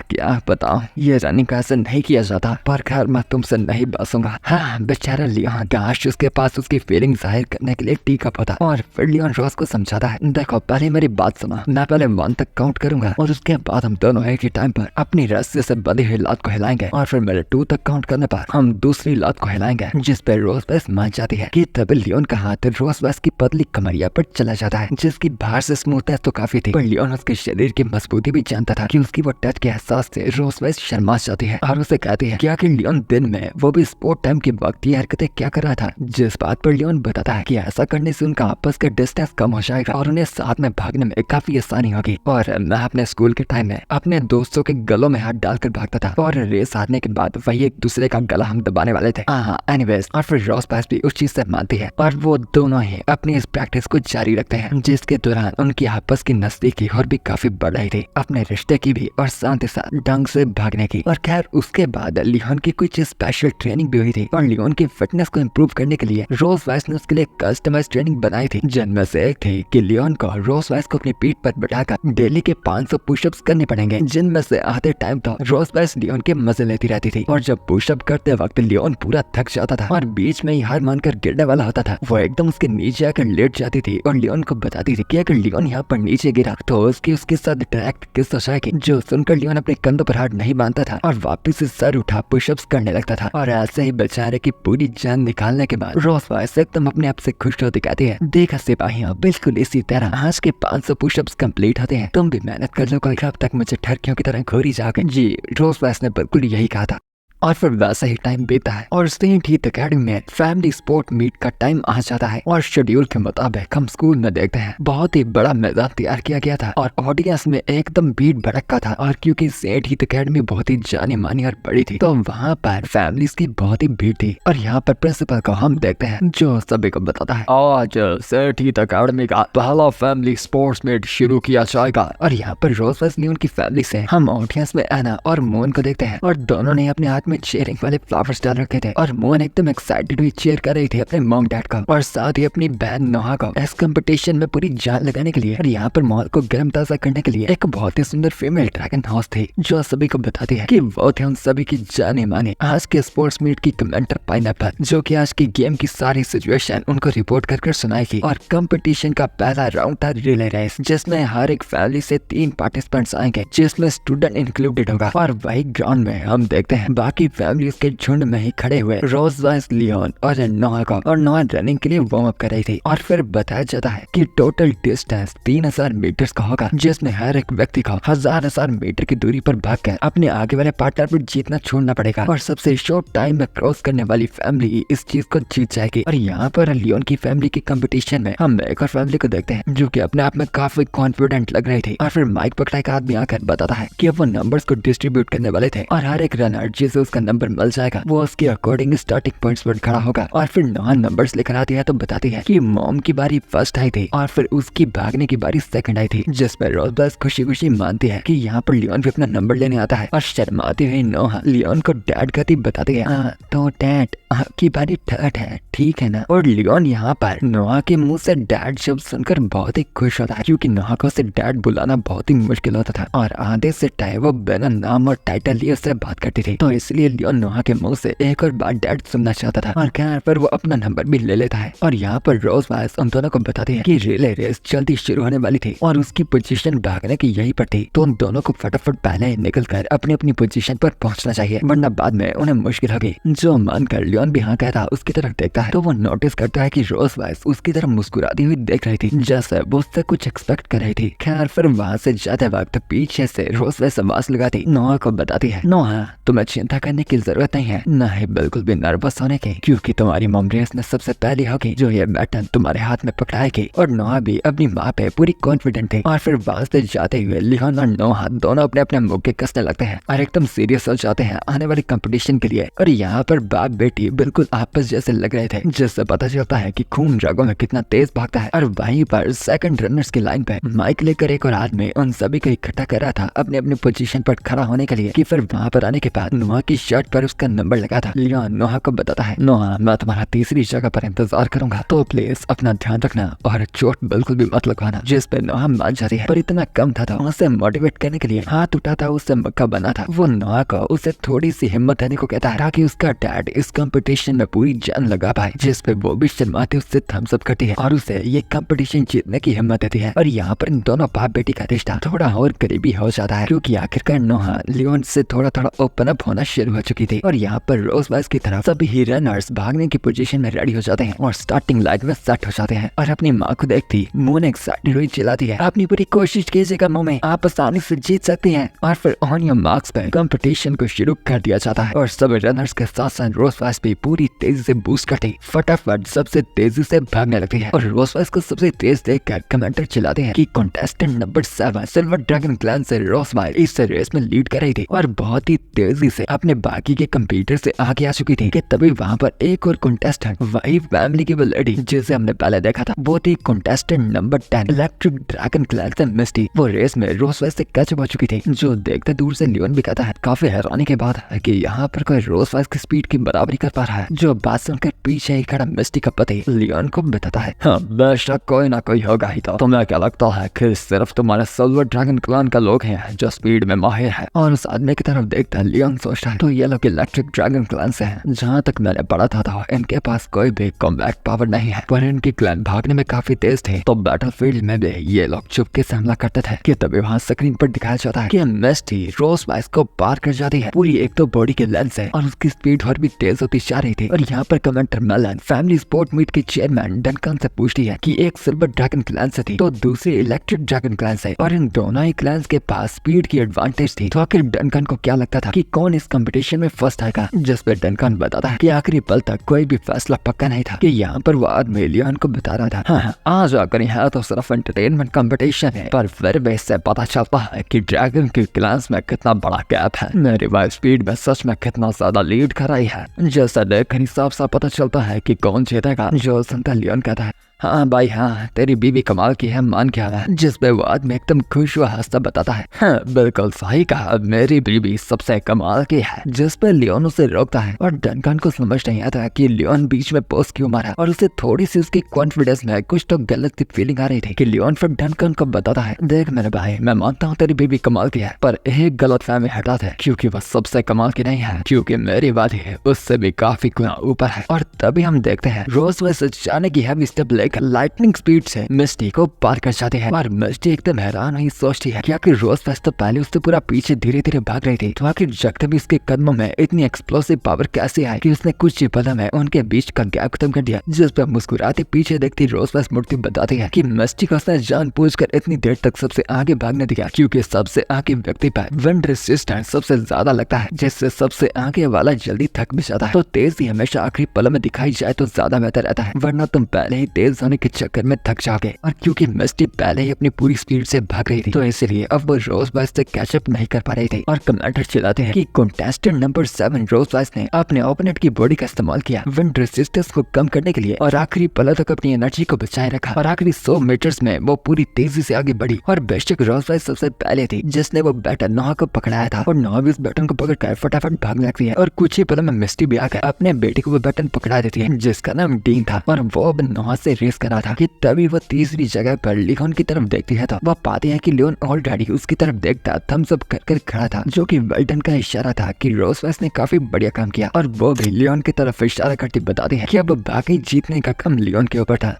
क्या बताऊं ये रनिंग का ऐसे नहीं किया जाता, पर खैर मैं तुमसे नहीं बसूंगा। हाँ बेचारा लियोन, काश उसके पास उसकी फीलिंग जाहिर करने के लिए टीका होता। और फिर लियोन रोज को समझाता है देखो पहले मेरी बात सुना, मैं पहले 1 तक काउंट करूंगा और उसके बाद हम दोनों एक ही टाइम पर अपनी रस्सी से बंधी हुई लात को हिलाएंगे और फिर मेरे 2 तक काउंट करने पर हम दूसरी लात को हिलाएंगे। जिस पर रोज वाइस मान जाती है कि तब लियोन का हाथ रोज वाइस की पतली कमरिया पर चला जाता है जिसकी बाहर से स्मूथनेस तो काफी थी पर लियोन उसके शरीर की मजबूती भी जानता था कि उसकी वो टच के एहसास से रोज वाइस शर्मा जाती है और उसे कहती है कि आखिर लियोन दिन में वो भी स्पोर्ट टाइम के वक्त ये हरकतें क्या कर रहा था। जिस बात पर लियोन बताता है कि ऐसा करने से उनका आपस का डिस्टेंस कम हो जाएगा और उन्हें साथ में भागने में काफी आसानी होगी। और मैं अपने स्कूल के टाइम में अपने दोस्तों के गलों में हाथ डालकर भागता था और रेस हारने के बाद वही एक दूसरे का गला हम दबाने वाले थे। एनीवेज, और फिर रोज वाइस भी उस चीज से मानती है और वो दोनों ही अपनी इस प्रैक्टिस को जारी रखते हैं जिसके दौरान उनकी आपस की नजदीकी और भी काफी बढ़ रही थी, अपने रिश्ते की भी और साथ ही साथ ढंग से भागने की। और खैर उसके बाद लियोन की कुछ स्पेशल ट्रेनिंग भी हुई थी और लियोन की फिटनेस को इम्प्रूव करने के लिए रोज वाइस ने उसके लिए कस्टमाइज ट्रेनिंग बनाई थी, जिनमें से एक थी कि लियोन को रोज वाइस को अपनी पीठ पर बैठाकर डेली के 500 पुशअप्स करने पड़ेंगे, जिनमें से आधे टाइम तो रोज वाइस लियोन के मजे लेती रहती थी। और जब पुशअप करते वक्त लियोन पूरा थक जाता था और बीच में ही हार मानकर गिरने वाला होता था, वो एकदम उसके नीचे आकर लेट जाती थी और लियोन को बताती थी कि अगर लियोन यहाँ पर नीचे गिरा तो उसके साथ डायरेक्ट किस हो जाएगी। जो सुनकर लियोन अपने कंधों पर हाथ नहीं बांधता था और वापिस से सर उठा पुशअप्स करने लगता था। और ऐसे ही बेचारे की पूरी जान निकालने के बाद रोज वाइस एकदम अपने आप से खुश होती कहती है देखा सिपाहियों, बिल्कुल इसी तरह आज के 500 पुशअप्स कंप्लीट होते हैं, तुम भी मेहनत कर लो, कल तक मुझे ठरकियों की तरह घोरी जाओगे। जी, रोज वाइस ने बिल्कुल यही कहा था। और फिर वैसा ही टाइम बीता है और सेंट हीथ एकेडमी में फैमिली स्पोर्ट मीट का टाइम आ जाता है और शेड्यूल के मुताबिक हम स्कूल में देखते हैं बहुत ही बड़ा मैदान तैयार किया गया था और ऑडियंस में एकदम भीड़ भड़का था। और क्योंकि सेंट हीथ एकेडमी बहुत ही जानी मानी और बड़ी थी तो वहाँ पर फैमिलीज की बहुत ही भीड़ थी। और यहाँ पर प्रिंसिपल को हम देखते हैं जो सभी को बताता है आज सेंट हीथ एकेडमी का पहला फैमिली स्पोर्ट्स मीट शुरू किया जाएगा। और यहाँ पर रोज वेस्ली उनकी फैमिली से हम ऑडियंस में एना और मोहन को देखते हैं और दोनों ने अपने हाथ में चीयरिंग वाले फ्लावर्स डाल रखे थे और मोहन एकदम एक्साइटेड हुई चीयर कर रही थी अपने मॉम डैड को और साथ ही अपनी बहन नोहा को इस कंपटीशन में पूरी जान लगाने के लिए। और यहाँ पर माहौल को गर्म ताजा करने के लिए एक बहुत ही सुंदर फीमेल ड्रैगन हाउस थी जो सभी को बताती है कि वो थे उन सभी की जाने माने आज के स्पोर्ट्स मीट की कमेंटर पाइनएप्पल जो कि आज की गेम की सारी सिचुएशन उनको रिपोर्ट कर सुनाएगी। और कंपटीशन का पहला राउंड था रिले रेस जिसमें हर एक फैमिली से 3 पार्टिसिपेंट्स आएंगे जिसमें स्टूडेंट इंक्लूडेड होगा। और वही ग्राउंड में हम देखते हैं बाकी फैमिलीज के झुंड में ही खड़े हुए रोज वाइस लियोन और नोहा को। और नोहा रनिंग के लिए वार्म अप कर रही थी। और फिर बताया जाता है कि टोटल डिस्टेंस 3000 मीटर का होगा जिसमें हर एक व्यक्ति को 1000 मीटर की दूरी पर भागकर अपने आगे वाले पार्टनर पर जीतना छोड़ना पड़ेगा और सबसे शॉर्ट टाइम में क्रॉस करने वाली फैमिली इस चीज को जीत जाएगी। और यहाँ पर लियोन की फैमिली की कंपटीशन में हम एक और फैमिली को देखते हैं जो कि अपने आप में काफी कॉन्फिडेंट लग रही थी। और फिर माइक पकड़ा एक आदमी आकर बताता है कि वो नंबर्स को डिस्ट्रीब्यूट करने वाले थे और हर एक रनर जिसे उसका नंबर मिल जाएगा वो उसके अकॉर्डिंग स्टार्टिंग पॉइंट्स पर खड़ा होगा। और फिर नोहा नंबर्स लेकर आती है तो बताती है कि मॉम की बारी फर्स्ट आई थी और फिर उसकी भागने की बारी सेकंड आई थी जिसमें रोज खुशी खुशी मानती है कि यहाँ पर लियोन भी अपना नंबर लेने आता है। और शर्माती हुई नोहा लियोन को डैड कहती बताती है तो डैड आपकी बारी थर्ड है ठीक है ना। और लियोन यहाँ पर नोहा के मुंह से डैड शब्द सुनकर बहुत ही खुश होता है क्योंकि नोहा को उसे डैड बुलाना बहुत ही मुश्किल होता था और आधे से टाइम वो बिना नाम और टाइटल लिए उससे बात करती थी तो इसलिए लियोन नोहा के मुंह से एक और बार डैड सुनना चाहता था। और खैर पर वो अपना नंबर भी ले लेता है। और यहाँ पर रोज वाइस उन दोनों को बताती है कि रिले रेस जल्दी शुरू होने वाली थी और उसकी पोजीशन भागने की यही पर थी तो उन दोनों को फटाफट पहले निकल कर अपनी अपनी पोजीशन पर पहुंचना चाहिए वरना बाद में उन्हें मुश्किल होगी। जो मानकर लियोन भी हाँ कहता उसकी तरफ देखता है तो वो नोटिस करता है कि रोज वाइस उसकी तरफ मुस्कुराती हुई देख रही थी जैसे वो उससे कुछ एक्सपेक्ट कर रही थी। खैर फिर वहाँ से जाते वक्त पीछे से रोज वाइस आवाज लगाती नोहा को बताती है नोहा तुम्हें चिंता करने की जरूरत नहीं है न है बिल्कुल भी नर्वस होने की क्योंकि तुम्हारी मॉम रेस में सबसे पहले होगी जो ये बैटन तुम्हारे हाथ में पकड़ाएगी। और नोहा भी अपनी माँ पे पूरी कॉन्फिडेंट थी। और फिर वहाँ से जाते हुए लियोन और नोहा दोनों अपने अपने मुक्के कसने लगते हैं और एकदम सीरियस हो जाते हैं आने वाली कंपटीशन के लिए। और यहाँ पर बाप बेटी बिल्कुल आपस जैसे लग रहे थे जिससे पता चलता है कि खून रगों में कितना तेज भागता है। और वहीं पर सेकंड रनर्स की लाइन पे माइक लेकर एक और आदमी उन सभी को इकट्ठा कर रहा था अपने अपने पोजीशन पर खड़ा होने के लिए कि फिर वहाँ पर आने के बाद नोहा की शर्ट पर उसका नंबर लगा था। लियोन नोहा को बताता है नोहा मैं तुम्हारा तीसरी जगह पर इंतजार करूंगा तो प्लीज अपना ध्यान रखना और चोट बिल्कुल भी मत लगवाना। जिस पे नोहा मान जाती है पर इतना कम था उसे मोटिवेट करने के लिए हाथ उठाता उससे मक्का बना था। वो नोहा को उसे थोड़ी सी हिम्मत देने को कहता है ताकि उसका डैड इस कंपटीशन में पूरी जान लगा पाए जिस पे वो भी शर्माते उससे थम्स अप करती है और उसे ये कंपटीशन जीतने की हिम्मत देती है। और यहाँ पर इन दोनों बाप बेटी का रिश्ता थोड़ा और करीबी हो जाता है क्योंकि आखिरकार नोहा लियोन से थोड़ा थोड़ा ओपन अप होना शुरू हो चुकी थी। और यहाँ पर रोज वाइस की तरफ सभी ही रनर्स भागने की पोजीशन में रेडी हो जाते हैं और स्टार्टिंग लाइन में सेट हो जाते हैं। और अपनी माँ को देखती मोहन एक्साइटेड हुई चिल्लाती है अपनी पूरी कोशिश कीजिएगा मम्मी आप आसानी से जीत सकती हैं। और फिर ऑन योर मार्क्स पे कंपटीशन को शुरू कर दिया जाता है और सब रनर्स के साथ साथ रोज वाइस भी पूरी तेजी से बूस्ट करती फटाफट सबसे तेजी से भागने लगती है। और रोज वाइस को सबसे तेज देखकर कमेंटर चिल्लाते हैं कि contestant number 7 silver dragon clan से रोज वाइस इस रेस में लीड कर रही थी और बहुत ही तेजी से अपने बाकी के कंप्यूटर से आगे आ चुकी थी कि तभी वहाँ पर एक और कंटेस्टेंट वही फैमिली की वो लेडी जिसे हमने पहले देखा था वो थी contestant number 10 electric dragon clan से मिस्टी। वो रेस में रोज वाइस से कैच हो चुकी थी जो देखते दूर से लियोन भी कहता है काफी हैरानी के बाद है कि यहाँ पर कोई रोज वाइस की स्पीड की बराबरी कर पा रहा है। जो बात सुनकर पीछे ही खड़ा मिस्टी का पति लियोन को बताता है हाँ बेशक कोई ना कोई होगा ही। तो तुम्हें क्या लगता है कि सिर्फ तुम्हारे सिल्वर ड्रैगन क्लैन का लोग हैं जो स्पीड में माहिर है? और उस आदमी की तरफ देखता लियोन सोचता है तो ये लोग इलेक्ट्रिक ड्रैगन क्लैन से हैं। जहाँ तक मैंने पढ़ा था इनके पास कोई भी कॉम्बैट पावर नहीं है पर इनकी क्लैन भागने में काफी तेज थे तो बैटलफील्ड में भी ये लोग चुपके से हमला करते थे कि तभी वहाँ स्क्रीन पर दिखाया जाता है कि मिस्टी रोज वाइस को पार कर जाती है पूरी एक तो बॉडी के लेंथ से और उसकी स्पीड और भी तेज होती जा रही थी। और यहाँ पर commenter Mellon family sport meet के चेयरमैन डनकन से पूछती है कि एक सिल्वर ड्रैगन क्लैन से थी तो दूसरी इलेक्ट्रिक ड्रैगन क्लैन से और इन दोनों ही क्लैंस के पास स्पीड की एडवांटेज थी। तो आखिर डनकन को क्या लगता था कि कौन इस कंपटीशन में फर्स्ट आएगा, जिस पे डनकन बताता है कि आखिरी पल तक कोई भी फैसला पक्का नहीं था कि यहाँ पर वो आदमी लियोन को बता रहा था हाँ आज आकर यहाँ तो सिर्फ एंटरटेनमेंट कंपटीशन है, पर फिर भी इससे पता चलता है कि ड्रैगन की क्लास में कितना बड़ा गैप है। मेरी वाइफ स्पीड में सच में कितना ज्यादा लीड कर रही है। जैसा देखकर साफ साफ पता चलता है कि कौन जीतेगा। जो सुनता लियोन कहता है हाँ भाई हाँ तेरी बीवी कमाल की है, मान क्या है। जिस पे वो आदमी एकदम खुश हुआ हंसता बताता है हाँ बिल्कुल सही कहा, मेरी बीवी सबसे कमाल की है। जिस पे लियोन उसे रोकता है और डनकन को समझ नहीं आता कि लियोन बीच में पोस्ट क्यों मारा, और उसे थोड़ी सी उसकी कॉन्फिडेंस में कुछ तो गलत सी फीलिंग आ रही थी कि लियोन फिर डनकन को बताता है देख मेरे भाई मैं मानता हूँ तेरी बीवी कमाल की है, पर एक गलत फहमी हटा दे क्योंकि वह सबसे कमाल की नहीं है, क्योंकि मेरी वादी है उससे भी काफी गुना ऊपर है। और तभी हम देखते हैं रोज वैसे जाने की हैवी स्टेप लाइटनिंग स्पीड से मिस्टी को पार कर जाती है और मिस्टी एकदम हैरान हुई सोचती है कि आखिर रोज फेस्ट तो पहले उससे पूरा पीछे धीरे धीरे भाग रही थी, तो आखिर जगते भी उसके कदमों में इतनी एक्सप्लोसिव पावर कैसे आई कि उसने कुछ ही पल में उनके बीच का गैप खत्म कर दिया। जिस पर मुस्कुराते पीछे देखती रोज फेस्ट मूर्ति बताती है कि मिस्टी को उसने जानबूझकर इतनी देर तक सबसे आगे भागने दिया क्योंकि सबसे आगे व्यक्ति पर विंड रेजिस्टेंस सबसे ज्यादा लगता है, जिससे सबसे आगे वाला जल्दी थक भी जाता है। तो तेजी हमेशा आखिरी पल में दिखाई जाए तो ज्यादा बेहतर रहता है, वरना तुम पहले ही तेज होने के चक्कर में थक जाओगे। और क्योंकि मिस्टी पहले ही अपनी पूरी स्पीड से भाग रही थी तो इसलिए अब वो रोज वाइस से कैचअप नहीं कर पा रही थी। और कमेंटर चिल्लाते हैं कि कंटेस्टेंट नंबर 7 रोज वाइस ने अपने ओपोनेंट की बॉडी का इस्तेमाल किया विंड रेजिस्टेंस को कम करने के लिए और आखिरी पल तक अपनी एनर्जी को बचाए रखा और आखिरी 100 मीटर्स में वो पूरी तेजी से आगे बढ़ी। और बेशक रोज वाइस सबसे पहले थी जिसने वो बैटन नोहा को पकड़ाया था और नोहा भी उस बैटन को पकड़कर फटाफट भागने लगती है और कुछ ही पल में मिस्टी भी आकर अपने बेटे को वो बैटन पकड़ा देती है जिसका नाम डीन था और वो अब नोहा से रेस कर रहा था कि तभी वो तीसरी जगह पर लियोन की तरफ देखती है तो वह पाती है कि लियोन ऑलरेडी उसकी तरफ देखता थम्स अप कर खड़ा था, जो कि वेल्टन का इशारा था कि रोज वाइस ने काफी बढ़िया काम किया। और वो भी लियोन की तरफ इशारा करती बताती है कि अब बाकी जीतने का काम लियोन के ऊपर था।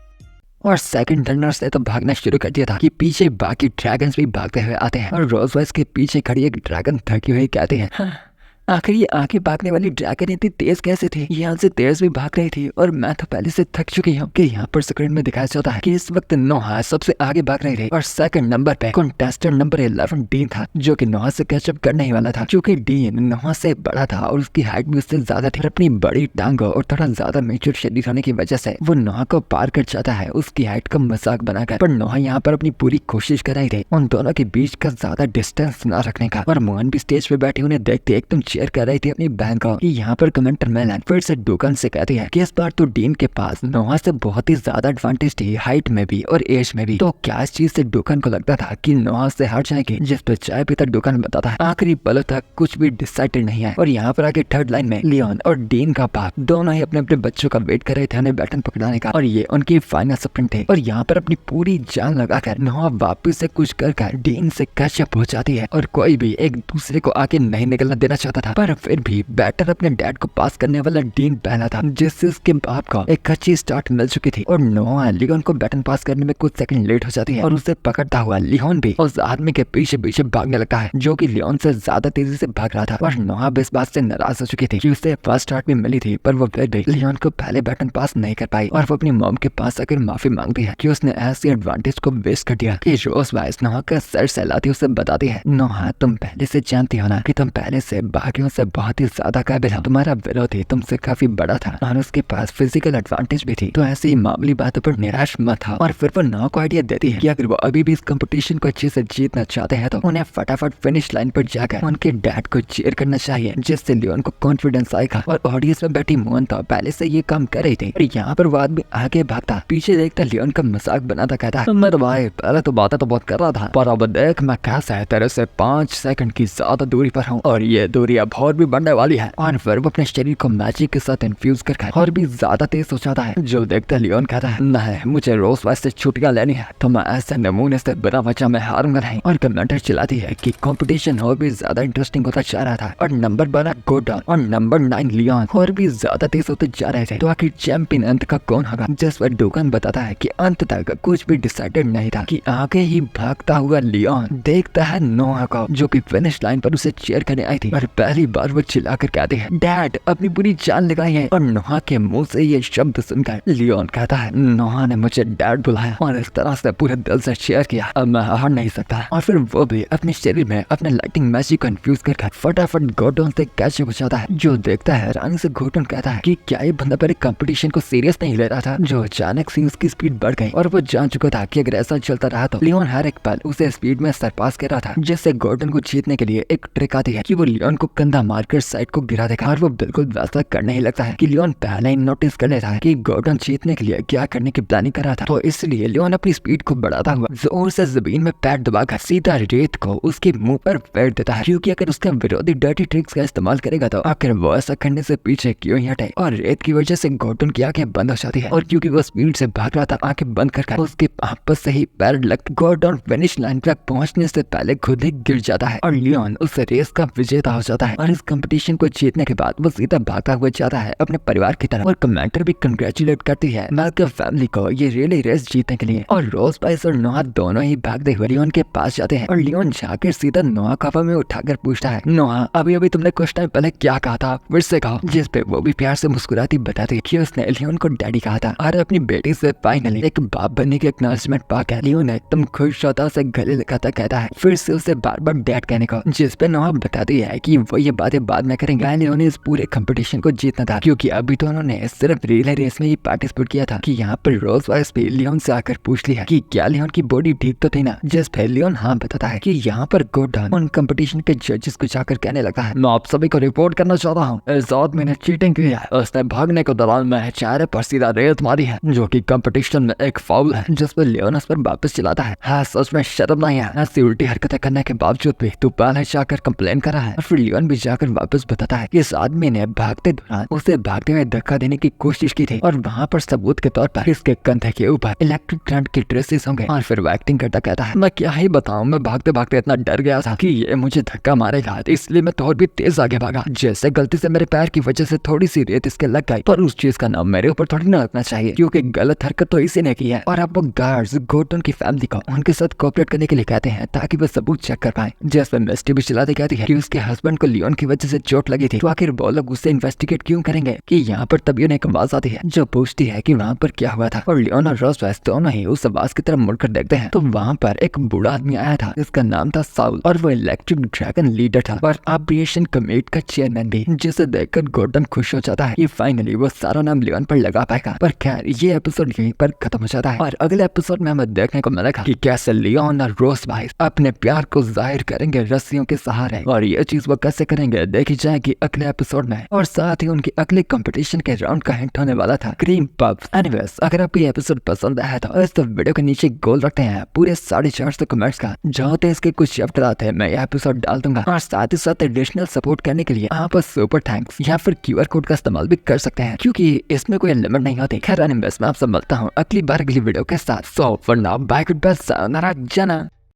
और सेकंड रनर्स ने तो भागना शुरू कर दिया था कि पीछे बाकी ड्रैगन्स भी भागते हुए आते हैं और रोज वाइस के पीछे खड़ी एक ड्रैगन थकी हुई कहती है आखिर ये आगे भागने वाली ड्रैगन इतनी तेज कैसे थी, यहाँ से तेज भी भाग रही थी और मैं तो पहले से थक चुकी हूँ। कि यहाँ पर स्क्रीन में दिखाया जाता है कि इस वक्त नोहा सबसे आगे भाग रही थी और सेकंड नंबर पे कंटेस्टेंट नंबर 11 डीन था, जो कि नोहा से कैचअप करने ही वाला था क्योंकि डीन नोहा से बड़ा था और उसकी हाइट भी उससे ज्यादा थी। अपनी बड़ी टांगों और थोड़ा ज्यादा मेच्योर शरीर होने की वजह से वो नोहा को पार कर जाता है उसकी हाइट का मजाक बनाकर। पर नोहा यहाँ पर अपनी पूरी कोशिश कर रही थी उन दोनों के बीच का ज्यादा डिस्टेंस न रखने का। और मोहन भी स्टेज पे बैठी उन्हें देखते एकदम चेयर कर रही थी अपनी बहन को। यहाँ पर कमेंटर मेलन फिर से डोकन से कहती है कि इस बार तो डीन के पास नोहा से बहुत ही ज्यादा एडवांटेज थी हाइट में भी और एज में भी। तो क्या इस चीज से डोकन को लगता था कि नोहा से हार जाएगी, जिस पर चाय पीता डोकन बताता है आखिरी पलों तक कुछ भी डिसाइडेड नहीं है। और यहाँ पर आगे थर्ड लाइन में लियोन और डीन का बाप दोनों ही अपने अपने बच्चों का वेट कर रहे थे उन्हें बैटन पकड़ाने का और ये उनकी फाइनल स्प्रिंट थे। और यहाँ पर अपनी पूरी जान लगाकर नोहा वापिस से कुछ कर डीन से कैचअप हो जाती है और कोई भी एक दूसरे को आगे नहीं निकलना देना चाहता था। पर फिर भी बैटर अपने डैड को पास करने वाला डीन पहला था, जिससे उसके बाप को एक अच्छी स्टार्ट मिल चुकी थी। और नोहा लियोन को बैटन पास करने में कुछ सेकंड लेट हो जाती है और उसे पकड़ता हुआ लियोन भी उस आदमी के पीछे पीछे भागने लगता है, जो कि लियोन से ज्यादा तेजी से भाग रहा था। और नोहा इस बात से नाराज हो चुकी थी कि उसे फर्स्ट स्टार्ट भी मिली थी, पर वो फिर भी लियोन को पहले बैटन पास नहीं कर पाई और वो अपनी मॉम के पास आकर माफी मांगती है कि उसने ऐसी एडवांटेज को वेस्ट कर दिया। कि रोज वाइस नोहा का सर सहलाती उसे बताती है नोहा तुम पहले से जानती हो ना कि तुम पहले से बाकियों से बहुत ही ज्यादा काबिल हो, तुम्हारा विरोधी तुमसे काफी बड़ा था और उसके पास फिजिकल एडवांटेज भी थी, तो ऐसी मामूली बातों पर निराश मत हो। और फिर वो नोहा को आइडिया देती है कि अगर वो अभी भी इस कंपटीशन को अच्छे से जीतना चाहते हैं तो उन्हें फटाफट फिनिश लाइन पर जाकर उनके डैड को चीयर करना चाहिए, जिससे लियोन को कॉन्फिडेंस आएगा। और ऑडियंस में बैठी मोहन तो पहले से ये काम कर रही थी और यहाँ पर वो आदमी आगे भागता पीछे देखता लियोन का मजाक बनाता कहता मेरे भाई पहले तो बातें तो बहुत कर रहा था, पर अब देख मैं कैसा है तेरे से 5 सेकंड की ज्यादा दूरी पर हूँ और ये दूरी अब और भी बढ़ने वाली है। और फिर वो अपने शरीर को मैजिक के साथ इन्फ्यूज कर और भी ज्यादा तेज हो जाता है। जो देखता लियोन कहता है नहीं मुझे रोज वाइस से छुट्टियां लेनी है, तो मैं ऐसे नमूने से बिना वजह में हारूंगा नहीं। और कमेंटर चिल्लाती है कि कंपटीशन और भी ज्यादा इंटरेस्टिंग होता जा रहा था और नंबर 12 गोडाउन और नंबर 9 लियोन और भी ज्यादा तेज होते जा रहे थे। तो आखिर चैंपियन अंत का कौन होगा, जिस पर डोकन बताता है कि अंत तक कुछ भी डिसाइडेड नहीं था कि आगे ही भागता हुआ लियोन देखता है नोहा को, जो कि फिनिश लाइन पर उसे चीयर करने आई थी और पहले पहली बार वो चिल्लाकर कहती है डैड अपनी पूरी जान लगाई है। और नोहा के मुंह से ये शब्द सुनकर लियोन कहता है नोहा ने मुझे डैड बुलाया और इस तरह से पूरे दिल से शेयर किया, अब मैं हार नहीं सकता। और फिर वो भी अपने शरीर में अपने लाइटिंग मैजिक कंफ्यूज कर फटाफट गोर्डन से कैच हो जाता है। जो देखता है रानी से गोर्डन कहता है कि क्या ये बंदा पहले कंपटीशन को सीरियस नहीं ले रहा था, जो अचानक से उसकी स्पीड बढ़ गई और वो जान चुका था कि अगर ऐसा चलता रहा तो लियोन हर एक पल उसे स्पीड में सरपास कर रहा था। जिससे गोर्डन को जीतने के लिए एक ट्रिक आती है कि वो लियोन को कंधा मारकर साइड को गिरा देगा। और वो बिल्कुल वैसा करने ही लगता है कि लियोन पहले ही नोटिस कर लेता है कि गोर्डन जीतने के लिए क्या करने की प्लानिंग कर रहा था। तो इसलिए लियोन अपनी स्पीड को बढ़ाता हुआ जोर से जमीन में पैर दबाकर सीधा रेत को उसके मुंह पर फेर देता है, क्योंकि अगर उसका विरोधी डर्टी ट्रिक्स का इस्तेमाल करेगा तो आखिर वो ऐसा करने से पीछे क्यों ही हटे। और रेत की वजह से गोर्डन की आंखें बंद हो जाती है और क्योंकि वो स्पीड से भाग रहा था आंखें बंद कर उसके आपस से ही पैर लग गोर्डन फिनिश लाइन तक पहुंचने से पहले खुद ही गिर जाता है और लियोन उस रेस का विजेता हो जाता है। और इस कंपटीशन को जीतने के बाद वो सीधा भागता हुआ जाता है अपने परिवार की तरफ और कमेंटर भी कंग्रेचुलेट करती है मेल्कम फैमिली को ये रियली रेस जीतने के लिए। और रोज स्पाइस और नोहा दोनों ही भागते हुए लियोन के पास जाते हैं और लियोन जाकर सीधा नोहा को हवा में उठाकर पूछता है नोहा अभी अभी तुमने कुछ टाइम पहले क्या कहा था, फिर से कहो। जिस पे वो भी प्यार से मुस्कुराती बताती है कि उसने लियोन को डैडी कहा था और अपनी बेटी से फाइनली एक बाप बनने की एक्नॉलेजमेंट पाकर लियोन एकदम खुश होता उसे गले लगाता कहता है फिर से उसे बार बार डैड कहने को। जिस पे नोहा बताती है कि वो ये बातें बाद में करेंगे। लियोन ने इस पूरे कंपटीशन को जीतना था क्योंकि अभी तो उन्होंने सिर्फ रिले रेस में ही पार्टिसिपेट किया था कि यहाँ पर रोज वाइस भी लियोन से आकर पूछ लिया कि क्या लियोन की बॉडी ठीक तो थी ना। जिस पे लियोन हाँ बताता है कि यहाँ पर गोर्डन उन कंपटीशन के जजेस को जाकर कहने लगता है मैं आप सभी को रिपोर्ट करना चाहता हूँ इस आदमी ने चीटिंग की है। उसने भागने के दौरान मेरे चेहरे पर सीधा रेत मारी है जो कि कंपटीशन में एक फाउल है। जिस पर लियोन उस पर वापस चलाता है हाँ सच में शर्म नहीं है, ऐसी उल्टी हरकतें करने के बावजूद भी तू पहले जाकर कंप्लेन कर रहा है। और फिर लियोन भी जाकर वापस बताता है कि इस आदमी ने भागते दौरान उसे भागते हुए धक्का देने की कोशिश की थी और वहाँ पर सबूत के तौर पर इसके कंधे के ऊपर इलेक्ट्रिक करंट की ट्रेसेस होंगे। और फिर वो एक्टिंग करता कहता है मैं क्या ही बताऊं, मैं भागते भागते इतना डर गया था कि ये मुझे धक्का मारेगा इसलिए मैं तो और भी तेज आगे भागा। जैसे गलती से मेरे पैर की वजह से थोड़ी सी रेत इसके लग गई पर उस चीज का नाम मेरे ऊपर थोड़ी ना लगना चाहिए क्योंकि गलत हरकत तो इसी ने की है। और अब वो गार्ड्स गोर्डन की फैमिली को उनके साथ कोऑपरेट करने के लिए कहते हैं ताकि वो सबूत चेक कर पाए। जैसे मिस्टी भी चिल्लाती कहती है कि उसके हस्बैंड को लियोन की वजह से चोट लगी थी तो आखिर वो लोग उससे इन्वेस्टिगेट क्यों करेंगे। कि यहाँ पर तभी उन्हें एक आवाज आती है जो पूछती है कि वहाँ पर क्या हुआ था। और लियोन और रोज वाइस दोनों ही उस आवाज की तरफ मुड़कर देखते हैं तो वहाँ पर एक बूढ़ा आदमी आया था जिसका नाम था साउल और वो इलेक्ट्रिक ड्रैगन लीडर था और ऑपरेशन कमेटी का चेयरमैन भी। जिसे देखकर गोर्डन खुश हो जाता है कि फाइनली वो सारा नाम लियोन पर लगा पाएगा। पर खैर ये एपिसोड यहीं पर खत्म हो जाता है और अगले एपिसोड में हमें देखने को मिलेगा कि कैसे लियोन और रोज वाइस अपने प्यार को जाहिर करेंगे रस्सियों के सहारे और ये चीज वो कैसे करेंगे देखी जाएगी अगले एपिसोड में। और साथ ही उनकी अगले कंपटीशन के राउंड का हिंट होने वाला था क्रीम पफ्स। एनीवेज अगर आपको ये एपिसोड पसंद आया तो इस वीडियो के नीचे गोल रखते हैं पूरे 450 कमेंट्स का जहाँ तक इसके कुछ चैप्टर आते हैं मैं यह एपिसोड डाल दूंगा। और साथ ही साथ एडिशनल सपोर्ट करने के लिए आप सुपर थैंक्स या फिर QR कोड का इस्तेमाल भी कर सकते हैं क्योंकि इसमें कोई लिमिट नहीं होती। खैर एनीवेज मैं आपसे मिलता हूँ अगली बार अगली वीडियो के साथ। So for now bye goodbye सायोनारा जाना।